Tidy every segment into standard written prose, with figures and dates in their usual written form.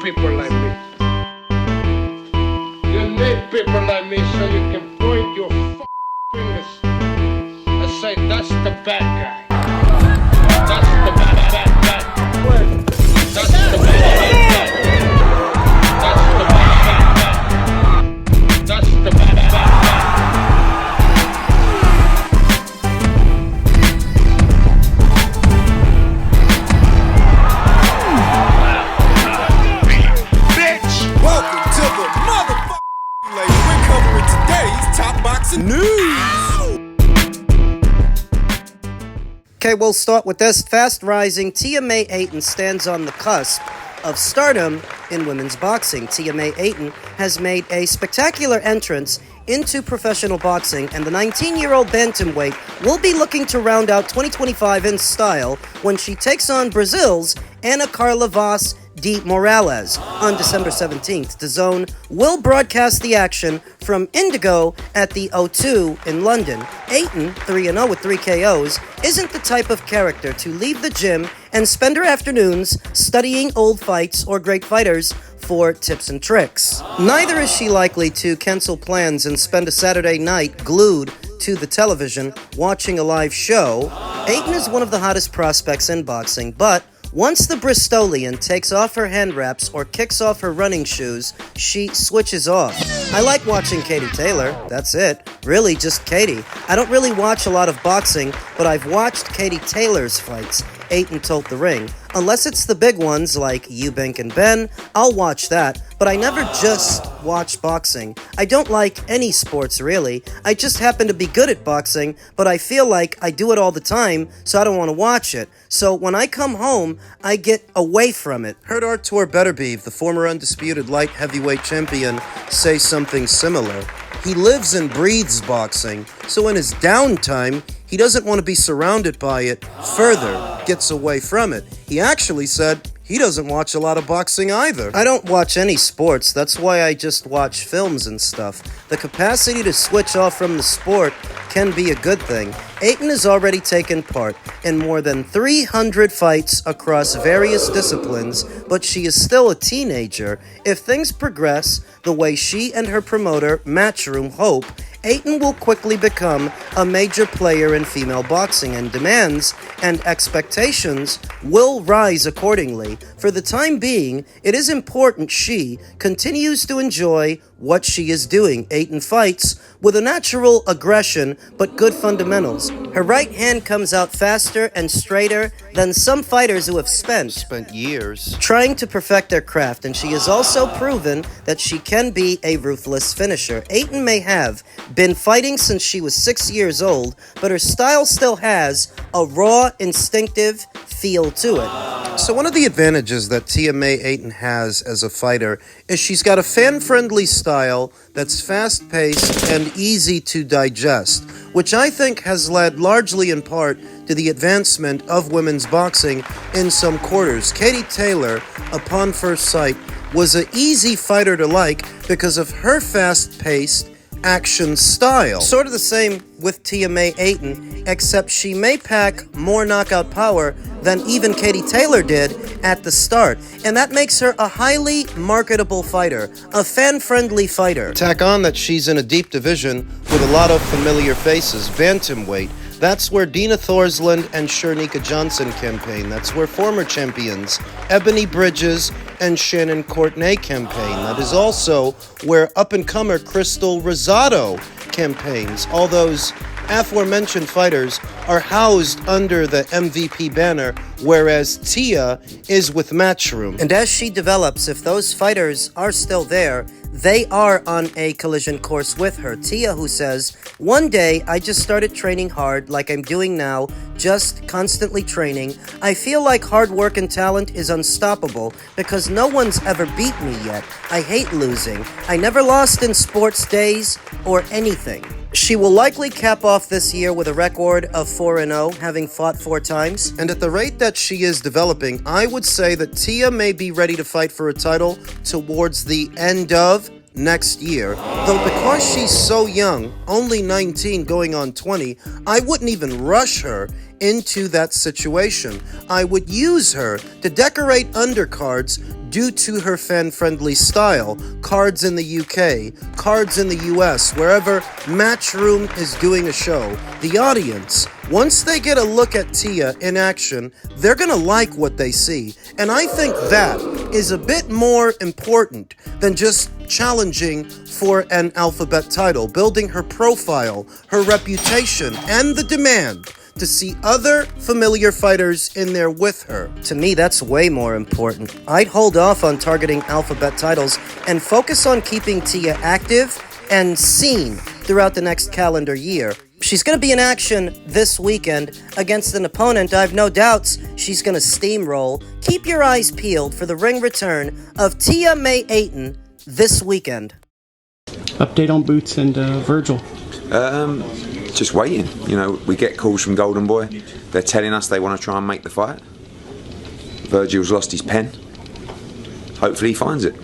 people like me. You need people like me so you can point your fingers and say, that's the bad guy. That's the bad guy. That's the bad guy. That's the bad guy. That's the bad guy. Okay, we'll start with this. Fast-rising Tiah-Mai Ayton stands on the cusp of stardom in women's boxing. Tiah-Mai Ayton has made a spectacular entrance into professional boxing, and the 19-year-old bantamweight will be looking to round out 2025 in style when she takes on Brazil's Ana Carla Vaz de Morales on December 17th. DAZN will broadcast the action from Indigo at the O2 in London. Ayton, 3-0 with 3 KOs, isn't the type of character to leave the gym and spend her afternoons studying old fights or great fighters for tips and tricks. Neither is she likely to cancel plans and spend a Saturday night glued to the television watching a live show. Ayton is one of the hottest prospects in boxing, but once the Bristolian takes off her hand wraps or kicks off her running shoes, she switches off. I like watching Katie Taylor, that's it. Really, just Katie. I don't really watch a lot of boxing, but I've watched Katie Taylor's fights. Ayton told The Ring. Unless it's the big ones like Eubank and Ben, I'll watch that, but I never just watch boxing. I don't like any sports, really. I just happen to be good at boxing, but I feel like I do it all the time, so I don't want to watch it. So when I come home, I get away from it. Heard Artur Beterbiev, the former undisputed light heavyweight champion, say something similar. He lives and breathes boxing, so in his downtime, he doesn't want to be surrounded by it, further gets away from it. He actually said he doesn't watch a lot of boxing either. I don't watch any sports, that's why I just watch films and stuff. The capacity to switch off from the sport can be a good thing. Ayton has already taken part in more than 300 fights across various disciplines, but she is still a teenager. If things progress the way she and her promoter, Matchroom, hope, Ayton will quickly become a major player in female boxing, and demands and expectations will rise accordingly. For the time being, it is important she continues to enjoy what she is doing. Ayton fights with a natural aggression but good fundamentals. Her right hand comes out faster and straighter than some fighters who have spent years trying to perfect their craft, and she has also proven that she can be a ruthless finisher. Ayton may have been fighting since she was 6 years old, but her style still has a raw, instinctive feel to it. So one of the advantages that Tiah-Mai Ayton has as a fighter is she's got a fan-friendly style that's fast-paced and easy to digest, which I think has led largely in part to the advancement of women's boxing in some quarters. Katie Taylor, upon first sight, was an easy fighter to like because of her fast-paced action style. Sort of the same with Tiah-Mai Ayton, except she may pack more knockout power than even Katie Taylor did at the start, and that makes her a highly marketable fighter, a fan-friendly fighter. Tack on that she's in a deep division with a lot of familiar faces. Bantamweight, that's where Dina Thorsland and Shernika Johnson campaign. That's where former champions Ebony Bridges and Shannon Courtenay campaign. That is also where up-and-comer Crystal Rosado campaigns. All those aforementioned fighters are housed under the MVP banner, whereas Tia is with Matchroom. And as she develops, if those fighters are still there, they are on a collision course with her. Tia, who says, "One day I just started training hard like I'm doing now, just constantly training. I feel like hard work and talent is unstoppable because no one's ever beat me yet. I hate losing. I never lost in sports days or anything." She will likely cap off this year with a record of 4-0, having fought 4 times. And at the rate that she is developing, I would say that Tia may be ready to fight for a title towards the end of next year. Though because she's so young, only 19 going on 20, I wouldn't even rush her into that situation. I would use her to decorate undercards due to her fan-friendly style, cards in the UK, cards in the US, wherever Matchroom is doing a show, the audience, once they get a look at Tia in action, they're gonna like what they see. And I think that is a bit more important than just challenging for an alphabet title, building her profile, her reputation, and the demand to see other familiar fighters in there with her. To me, that's way more important. I'd hold off on targeting alphabet titles and focus on keeping Tia active and seen throughout the next calendar year. She's going to be in action this weekend against an opponent I've no doubts she's going to steamroll. Keep your eyes peeled for the ring return of Tiah-Mai Ayton this weekend. Update on Boots and Virgil. Just waiting. You know, we get calls from Golden Boy. They're telling us they want to try and make the fight. Virgil's lost his pen. Hopefully he finds it.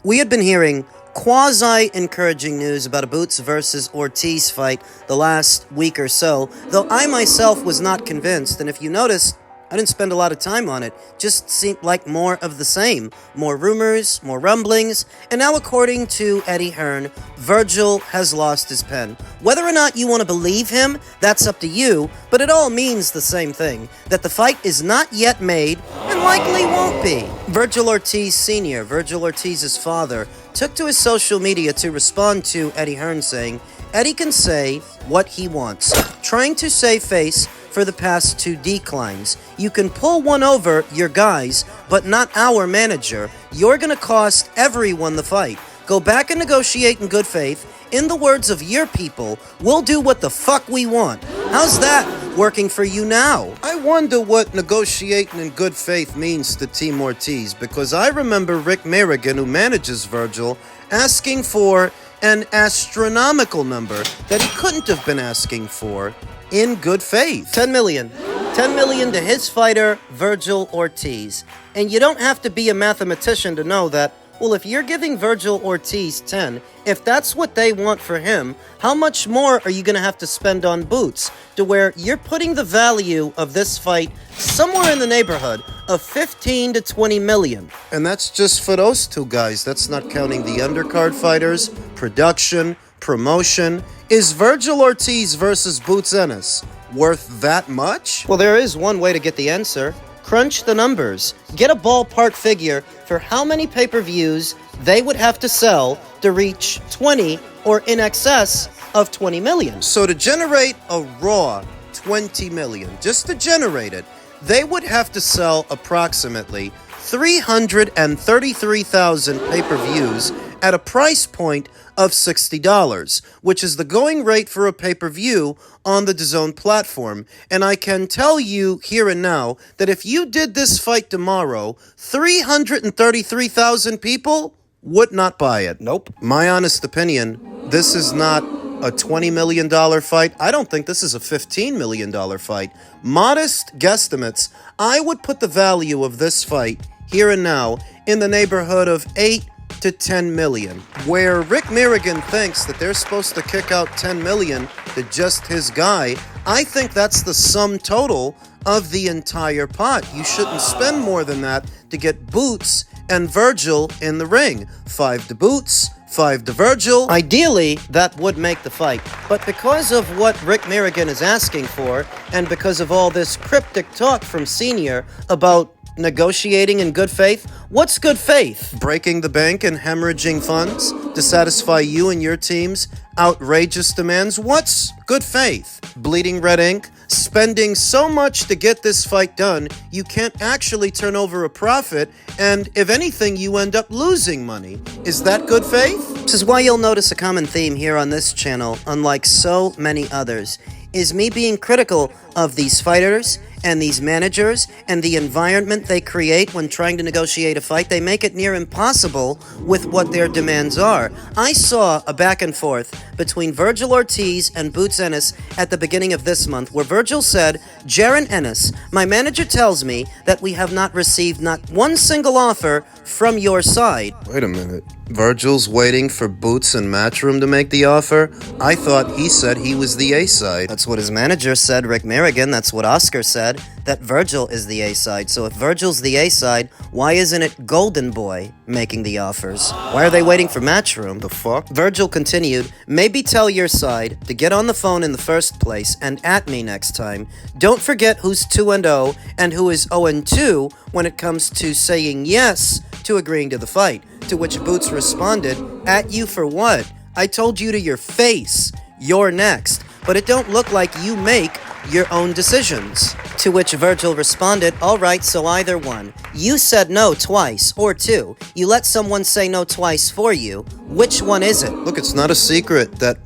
We had been hearing quasi-encouraging news about a Boots versus Ortiz fight the last week or so, though I myself was not convinced, and if you noticed, I didn't spend a lot of time on it. Just seemed like more of the same. More rumors, more rumblings, and now according to Eddie Hearn, Virgil has lost his pen. Whether or not you want to believe him, that's up to you, but it all means the same thing, that the fight is not yet made, and likely won't be. Virgil Ortiz Sr., Virgil Ortiz's father, took to his social media to respond to Eddie Hearn saying, Eddie can say what he wants, trying to save face for the past 2 declines. You can pull one over your guys, but not our manager. You're gonna cost everyone the fight. Go back and negotiate in good faith. In the words of your people, we'll do what the fuck we want. How's that working for you now? I wonder what negotiating in good faith means to Team Ortiz, because I remember Rick Merrigan, who manages Virgil, asking for an astronomical number that he couldn't have been asking for in good faith. 10 million. 10 million to his fighter, Virgil Ortiz. And you don't have to be a mathematician to know that, well, if you're giving Virgil Ortiz 10, if that's what they want for him, how much more are you going to have to spend on Boots to where you're putting the value of this fight somewhere in the neighborhood of 15 to 20 million? And that's just for those 2 guys. That's not counting the undercard fighters, production, promotion. Is Virgil Ortiz versus Boots Ennis worth that much? Well, there is one way to get the answer. Crunch the numbers. Get a ballpark figure for how many pay-per-views they would have to sell to reach 20 or in excess of 20 million. So to generate a raw 20 million, just to generate it, they would have to sell approximately 333,000 pay-per-views at a price point of $60, which is the going rate for a pay-per-view on the DAZN platform. And I can tell you here and now that if you did this fight tomorrow, 333,000 people would not buy it. Nope. My honest opinion, this is not a $20 million fight. I don't think this is a $15 million fight. Modest guesstimates, I would put the value of this fight here and now in the neighborhood of 8 to 10 million, where Rick Merrigan thinks that they're supposed to kick out 10 million to just his guy. I think that's the sum total of the entire pot. You shouldn't spend more than that to get Boots and Virgil in the ring. 5 to Boots, 5 to Virgil. Ideally, that would make the fight. But because of what Rick Merrigan is asking for, and because of all this cryptic talk from Senior about negotiating in good faith, what's good faith? Breaking the bank and hemorrhaging funds to satisfy you and your team's outrageous demands? What's good faith? Bleeding red ink? Spending so much to get this fight done, you can't actually turn over a profit, and if anything, you end up losing money. Is that good faith? This is why you'll notice a common theme here on this channel, unlike so many others, is me being critical of these fighters and these managers and the environment they create when trying to negotiate a fight. They make it near impossible with what their demands are. I saw a back and forth between Virgil Ortiz and Boots Ennis at the beginning of this month, where Virgil said, Jaron Ennis, my manager tells me that we have not received not one single offer from your side. Wait a minute. Virgil's waiting for Boots and Matchroom to make the offer? I thought he said he was the A side. That's what his manager said, Rick Merrigan. Harrigan, that's what Oscar said, that Virgil is the A-side. So if Virgil's the A-side, why isn't it Golden Boy making the offers? Why are they waiting for Matchroom? The fuck? Virgil continued, maybe tell your side to get on the phone in the first place and at me next time. Don't forget who's 2-0 and who is 0-2 when it comes to saying yes to agreeing to the fight. To which Boots responded, at you for what? I told you to your face. You're next. But it don't look like you make your own decisions. To which Virgil responded, all right, so either one. You said no twice, or two. You let someone say no twice for you. Which one is it? Look, it's not a secret that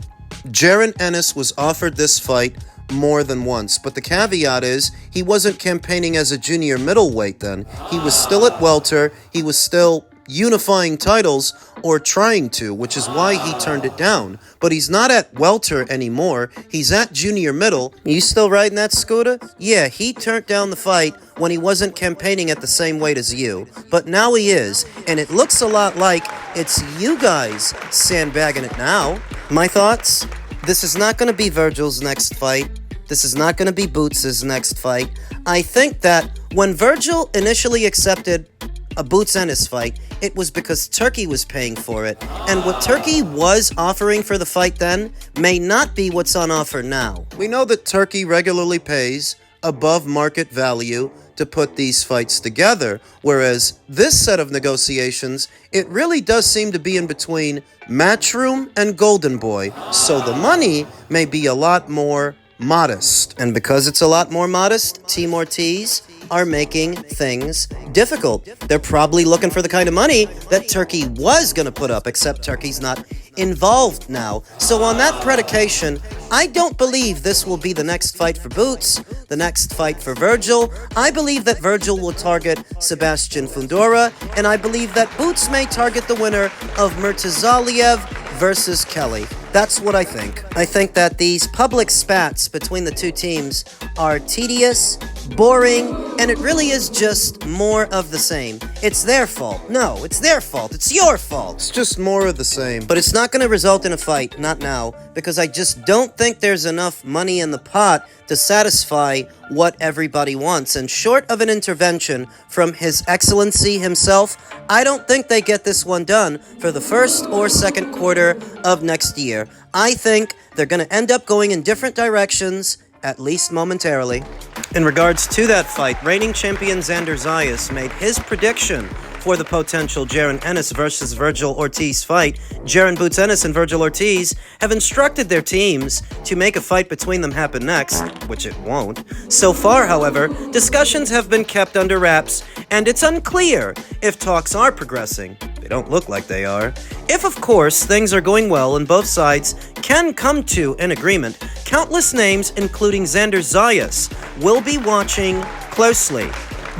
Jaron Ennis was offered this fight more than once, but the caveat is he wasn't campaigning as a junior middleweight then. He was still at welter, he was still unifying titles, or trying to, which is why he turned it down. But he's not at welter anymore, he's at junior middle. You still riding that scooter? Yeah, he turned down the fight when he wasn't campaigning at the same weight as you. But now he is, and it looks a lot like it's you guys sandbagging it now. My thoughts? This is not going to be Virgil's next fight. This is not going to be Boots' next fight. I think that when Virgil initially accepted a Boots Ennis fight, it was because Turkey was paying for it. And what Turkey was offering for the fight then may not be what's on offer now. We know that Turkey regularly pays above market value to put these fights together, whereas this set of negotiations, it really does seem to be in between Matchroom and Golden Boy, so the money may be a lot more modest. And because it's a lot more modest, Team Ortiz are making things difficult. They're probably looking for the kind of money that Turkey was going to put up, except Turkey's not involved now. So on that predication, I don't believe this will be the next fight for Boots, the next fight for Virgil. I believe that Virgil will target Sebastian Fundora, and I believe that Boots may target the winner of Murtazaliev versus Kelly. That's what I think. I think that these public spats between the two teams are tedious, boring, and it really is just more of the same. It's their fault. No, it's their fault. It's your fault. It's just more of the same. But it's not going to result in a fight, not now, because I just don't think there's enough money in the pot to satisfy what everybody wants. And short of an intervention from His Excellency himself, I don't think they get this one done for the first or second quarter of next year. I think they're going to end up going in different directions, at least momentarily. In regards to that fight, reigning champion Xander Zayas made his prediction for the potential Jaron Ennis versus Virgil Ortiz fight. Jaron Boots Ennis and Virgil Ortiz have instructed their teams to make a fight between them happen next, which it won't. So far, however, discussions have been kept under wraps, and it's unclear if talks are progressing. They don't look like they are. If, of course, things are going well and both sides can come to an agreement, countless names, including Xander Zayas, will be watching closely.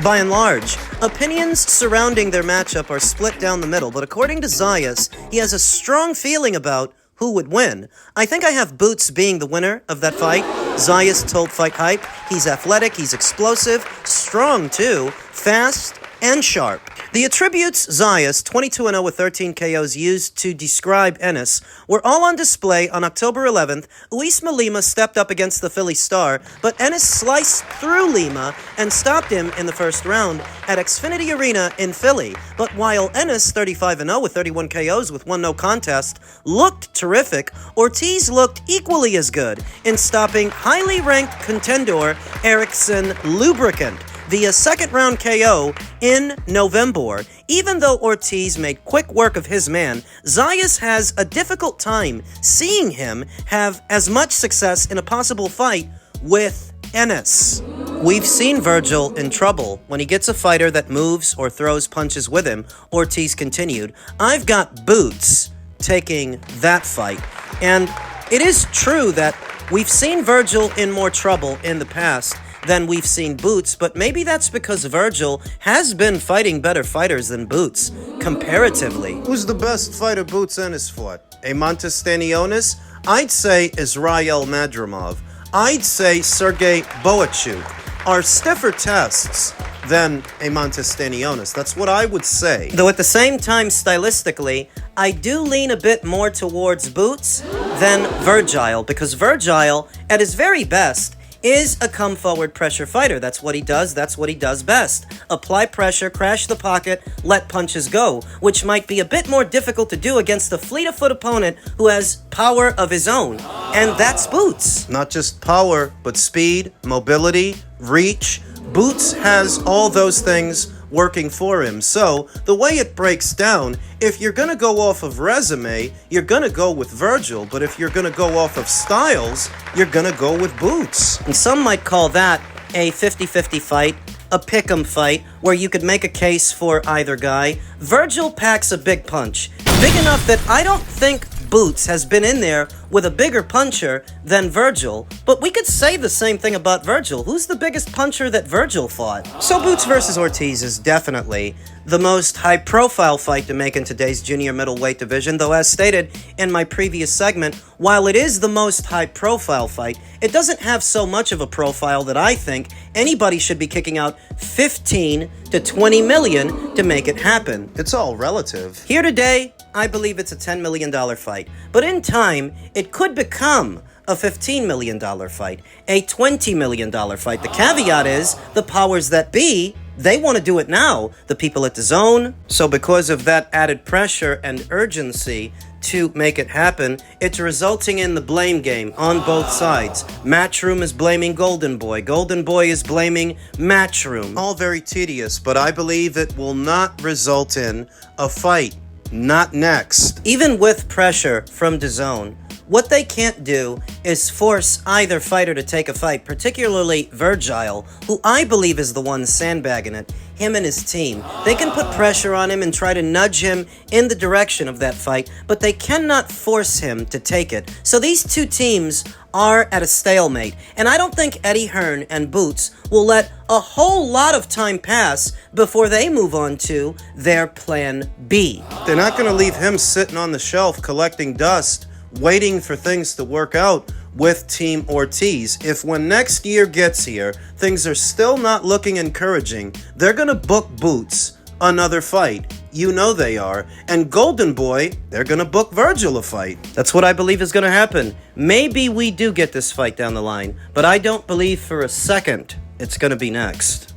By and large, opinions surrounding their matchup are split down the middle, but according to Zayas, he has a strong feeling about who would win. I think I have Boots being the winner of that fight. Zayas told Fight Hype he's athletic, he's explosive, strong too, fast, and sharp. The attributes Zayas, 22-0 with 13 KOs, used to describe Ennis were all on display on October 11th. Uisma Lima stepped up against the Philly star, but Ennis sliced through Lima and stopped him in the first round at Xfinity Arena in Philly. But while Ennis, 35-0 with 31 KOs with one no contest, looked terrific, Ortiz looked equally as good in stopping highly ranked contender Erickson Lubricant via second-round KO in November. Even though Ortiz made quick work of his man, Zayas has a difficult time seeing him have as much success in a possible fight with Ennis. We've seen Virgil in trouble when he gets a fighter that moves or throws punches with him, Ortiz continued. I've got Boots taking that fight. And it is true that we've seen Virgil in more trouble in the past than we've seen Boots, but maybe that's because Virgil has been fighting better fighters than Boots, comparatively. Who's the best fighter Boots Ennis fought? Eimantas Stanionis? I'd say Israel Madrimov. I'd say Sergey Boachuk. Are stiffer tests than Eimantas Stanionis. That's what I would say. Though at the same time, stylistically, I do lean a bit more towards Boots than Virgil, because Virgil, at his very best, is a come-forward pressure fighter. That's what he does. That's what he does best. Apply pressure, crash the pocket, let punches go, which might be a bit more difficult to do against a fleet-of-foot opponent who has power of his own. And that's Boots. Not just power, but speed, mobility, reach. Boots has all those things working for him. So, the way it breaks down, if you're going to go off of resume, you're going to go with Virgil, but if you're going to go off of styles, you're going to go with Boots. And some might call that a 50-50 fight, a pick'em fight, where you could make a case for either guy. Virgil packs a big punch, big enough that I don't think Boots has been in there with a bigger puncher than Virgil, but we could say the same thing about Virgil. Who's the biggest puncher that Virgil fought? So Boots versus Ortiz is definitely the most high-profile fight to make in today's junior middleweight division, though as stated in my previous segment, while it is the most high-profile fight, it doesn't have so much of a profile that I think anybody should be kicking out 15 to 20 million to make it happen. It's all relative. Here today, I believe it's a $10 million fight, but in time, it could become a $15 million fight, a $20 million fight. The caveat is the powers that be, they want to do it now, the people at the zone. So because of that added pressure and urgency to make it happen, it's resulting in the blame game on both sides. Matchroom is blaming Golden Boy. Golden Boy is blaming Matchroom. All very tedious, but I believe it will not result in a fight. Not next. Even with pressure from DAZN, what they can't do is force either fighter to take a fight, particularly Virgil, who I believe is the one sandbagging it, him and his team. They can put pressure on him and try to nudge him in the direction of that fight, but they cannot force him to take it. So these two teams are at a stalemate, and I don't think Eddie Hearn and Boots will let a whole lot of time pass before they move on to their plan B. They're not going to leave him sitting on the shelf collecting dust, waiting for things to work out with Team Ortiz. If when next year gets here, things are still not looking encouraging, they're going to book Boots another fight. You know they are. And Golden Boy, they're going to book Virgil a fight. That's what I believe is going to happen. Maybe we do get this fight down the line, but I don't believe for a second it's going to be next.